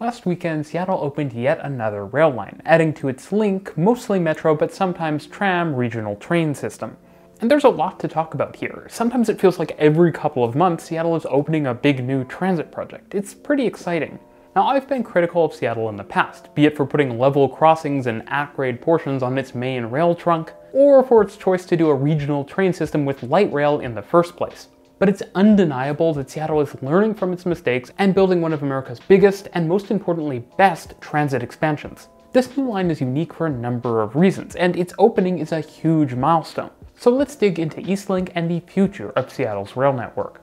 Last weekend, Seattle opened yet another rail line, adding to its link, mostly metro but sometimes tram, regional train system. And there's a lot to talk about here. Sometimes it feels like every couple of months Seattle is opening a big new transit project. It's pretty exciting. Now, I've been critical of Seattle in the past, be it for putting level crossings and at-grade portions on its main rail trunk, or for its choice to do a regional train system with light rail in the first place. But it's undeniable that Seattle is learning from its mistakes and building one of America's biggest and most importantly best transit expansions. This new line is unique for a number of reasons, and its opening is a huge milestone. So let's dig into Eastlink and the future of Seattle's rail network.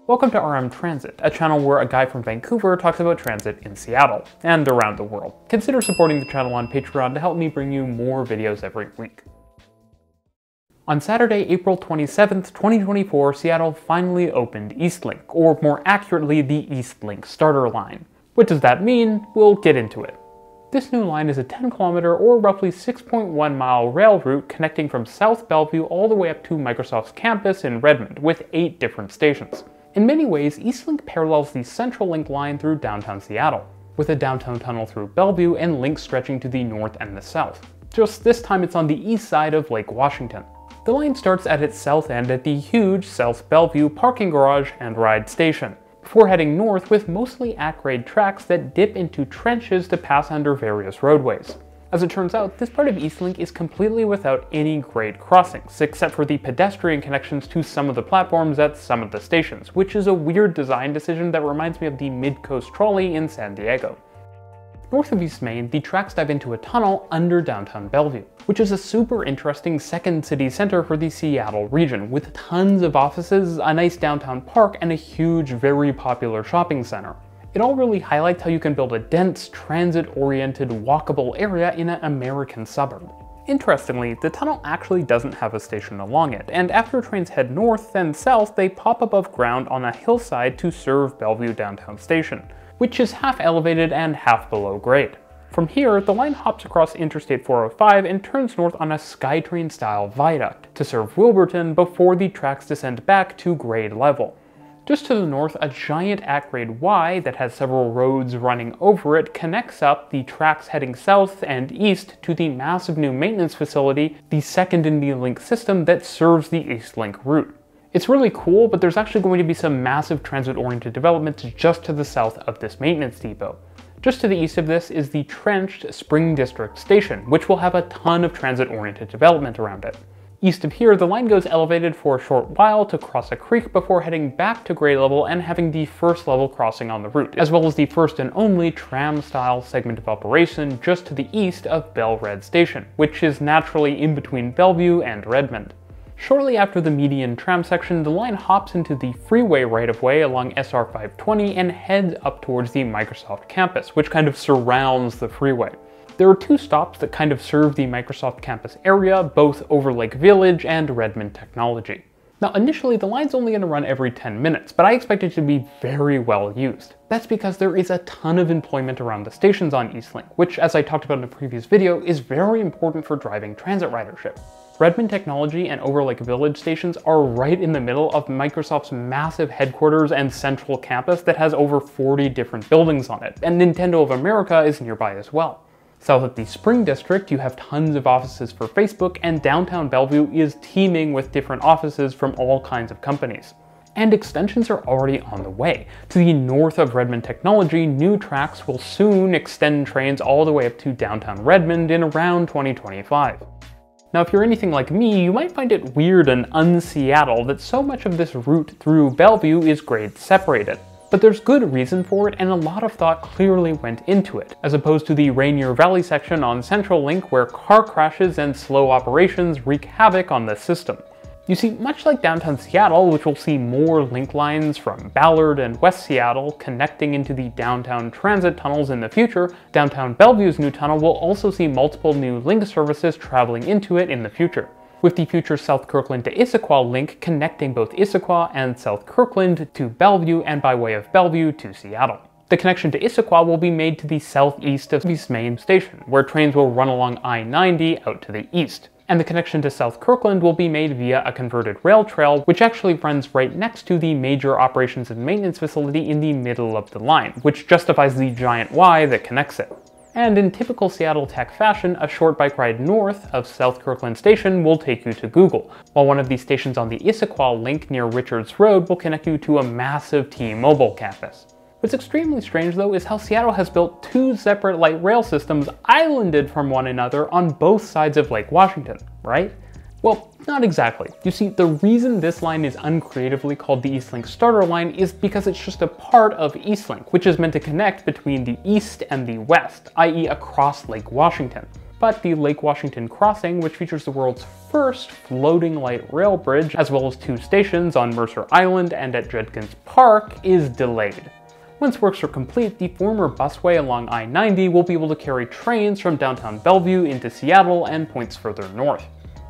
Welcome to RM Transit, a channel where a guy from Vancouver talks about transit in Seattle and around the world. Consider supporting the channel on Patreon to help me bring you more videos every week. On Saturday, April 27th, 2024, Seattle finally opened Eastlink, or more accurately, the Eastlink starter line. What does that mean? We'll get into it. This new line is a 10-kilometer or roughly 6.1-mile rail route connecting from South Bellevue all the way up to Microsoft's campus in Redmond, with 8 different stations. In many ways, Eastlink parallels the Central Link line through downtown Seattle, with a downtown tunnel through Bellevue and links stretching to the north and the south. Just this time it's on the east side of Lake Washington. The line starts at its south end at the huge South Bellevue parking garage and ride station, before heading north with mostly at-grade tracks that dip into trenches to pass under various roadways. As it turns out, this part of Eastlink is completely without any grade crossings, except for the pedestrian connections to some of the platforms at some of the stations, which is a weird design decision that reminds me of the Mid-Coast Trolley in San Diego. North of East Main, the tracks dive into a tunnel under downtown Bellevue, which is a super interesting second city center for the Seattle region, with tons of offices, a nice downtown park, and a huge, very popular shopping center. It all really highlights how you can build a dense, transit-oriented, walkable area in an American suburb. Interestingly, the tunnel actually doesn't have a station along it, and after trains head north and south, they pop above ground on a hillside to serve Bellevue Downtown Station, which is half elevated and half below grade. From here, the line hops across Interstate 405 and turns north on a SkyTrain-style viaduct to serve Wilburton before the tracks descend back to grade level. Just to the north, a giant at-grade Y that has several roads running over it connects up the tracks heading south and east to the massive new maintenance facility, the second in the link system that serves the Eastlink route. It's really cool, but there's actually going to be some massive transit-oriented developments just to the south of this maintenance depot. Just to the east of this is the trenched Spring District Station, which will have a ton of transit-oriented development around it. East of here, the line goes elevated for a short while to cross a creek before heading back to grade level and having the first level crossing on the route, as well as the first and only tram-style segment of operation just to the east of Bell Red Station, which is naturally in between Bellevue and Redmond. Shortly after the median tram section, the line hops into the freeway right-of-way along SR 520 and heads up towards the Microsoft campus, which kind of surrounds the freeway. There are 2 stops that kind of serve the Microsoft campus area, both over Lake Village and Redmond Technology. Now initially the line's only going to run every 10 minutes, but I expect it to be very well used. That's because there is a ton of employment around the stations on Eastlink, which, as I talked about in a previous video, is very important for driving transit ridership. Redmond Technology and Overlake Village stations are right in the middle of Microsoft's massive headquarters and central campus that has over 40 different buildings on it, and Nintendo of America is nearby as well. South of the Spring District, you have tons of offices for Facebook, and downtown Bellevue is teeming with different offices from all kinds of companies. And extensions are already on the way. To the north of Redmond Technology, new tracks will soon extend trains all the way up to downtown Redmond in around 2025. Now, if you're anything like me, you might find it weird and un-Seattle that so much of this route through Bellevue is grade separated. But there's good reason for it, and a lot of thought clearly went into it, as opposed to the Rainier Valley section on Central Link where car crashes and slow operations wreak havoc on the system. You see, much like downtown Seattle, which will see more link lines from Ballard and West Seattle connecting into the downtown transit tunnels in the future, downtown Bellevue's new tunnel will also see multiple new link services traveling into it in the future, with the future South Kirkland to Issaquah link connecting both Issaquah and South Kirkland to Bellevue and by way of Bellevue to Seattle. The connection to Issaquah will be made to the southeast of East Main Station, where trains will run along I-90 out to the east. And the connection to South Kirkland will be made via a converted rail trail, which actually runs right next to the major operations and maintenance facility in the middle of the line, which justifies the giant Y that connects it. And in typical Seattle tech fashion, a short bike ride north of South Kirkland Station will take you to Google, while one of the stations on the Issaquah link near Richards Road will connect you to a massive T-Mobile campus. What's extremely strange though is how Seattle has built two separate light rail systems islanded from one another on both sides of Lake Washington, right? Well, not exactly. You see, the reason this line is uncreatively called the Eastlink Starter Line is because it's just a part of Eastlink, which is meant to connect between the east and the west, i.e. across Lake Washington. But the Lake Washington crossing, which features the world's first floating light rail bridge, as well as two stations on Mercer Island and at Judkins Park, is delayed. Once works are complete, the former busway along I-90 will be able to carry trains from downtown Bellevue into Seattle and points further north.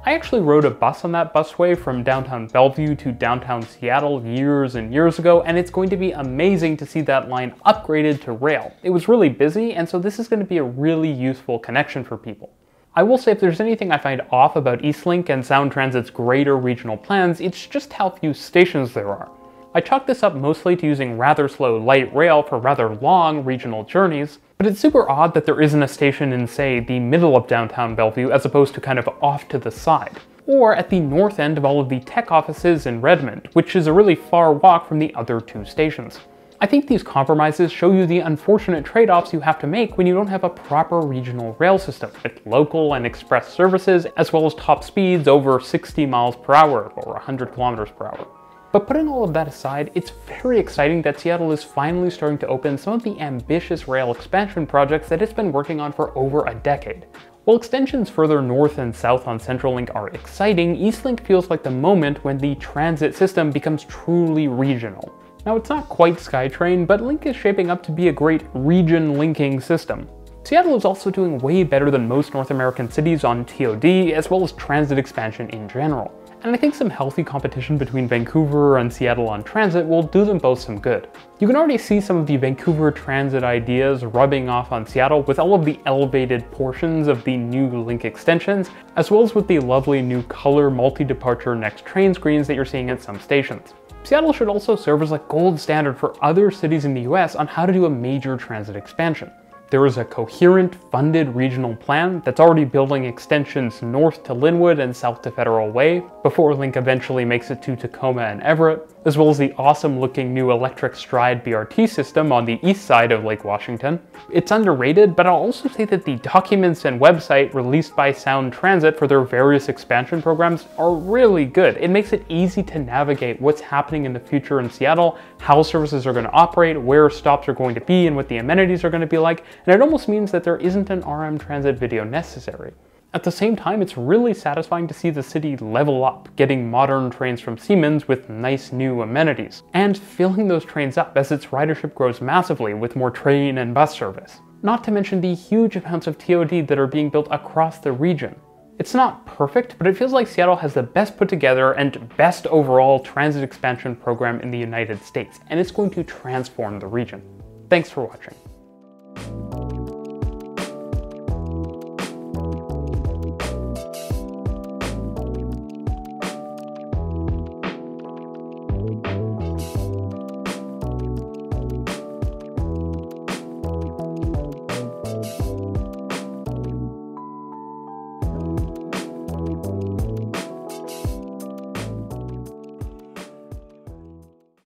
I actually rode a bus on that busway from downtown Bellevue to downtown Seattle years and years ago, and it's going to be amazing to see that line upgraded to rail. It was really busy, and so this is going to be a really useful connection for people. I will say if there's anything I find off about Eastlink and Sound Transit's greater regional plans, it's just how few stations there are. I chalk this up mostly to using rather slow light rail for rather long regional journeys, but it's super odd that there isn't a station in, say, the middle of downtown Bellevue as opposed to kind of off to the side, or at the north end of all of the tech offices in Redmond, which is a really far walk from the other two stations. I think these compromises show you the unfortunate trade-offs you have to make when you don't have a proper regional rail system with local and express services, as well as top speeds over 60 miles per hour or 100 kilometers per hour. But putting all of that aside, it's very exciting that Seattle is finally starting to open some of the ambitious rail expansion projects that it's been working on for over a decade. While extensions further north and south on CentralLink are exciting, Eastlink feels like the moment when the transit system becomes truly regional. Now, it's not quite SkyTrain, but Link is shaping up to be a great region-linking system. Seattle is also doing way better than most North American cities on TOD, as well as transit expansion in general. And I think some healthy competition between Vancouver and Seattle on transit will do them both some good. You can already see some of the Vancouver transit ideas rubbing off on Seattle with all of the elevated portions of the new Link extensions, as well as with the lovely new color multi-departure next train screens that you're seeing at some stations. Seattle should also serve as a gold standard for other cities in the US on how to do a major transit expansion. There is a coherent, funded regional plan that's already building extensions north to Linwood and south to Federal Way, before Link eventually makes it to Tacoma and Everett, as well as the awesome-looking new electric Stride BRT system on the east side of Lake Washington. It's underrated, but I'll also say that the documents and website released by Sound Transit for their various expansion programs are really good. It makes it easy to navigate what's happening in the future in Seattle, how services are going to operate, where stops are going to be, and what the amenities are going to be like, and it almost means that there isn't an RM Transit video necessary. At the same time, it's really satisfying to see the city level up, getting modern trains from Siemens with nice new amenities, and filling those trains up as its ridership grows massively with more train and bus service. Not to mention the huge amounts of TOD that are being built across the region. It's not perfect, but it feels like Seattle has the best put together and best overall transit expansion program in the United States, and it's going to transform the region. Thanks for watching.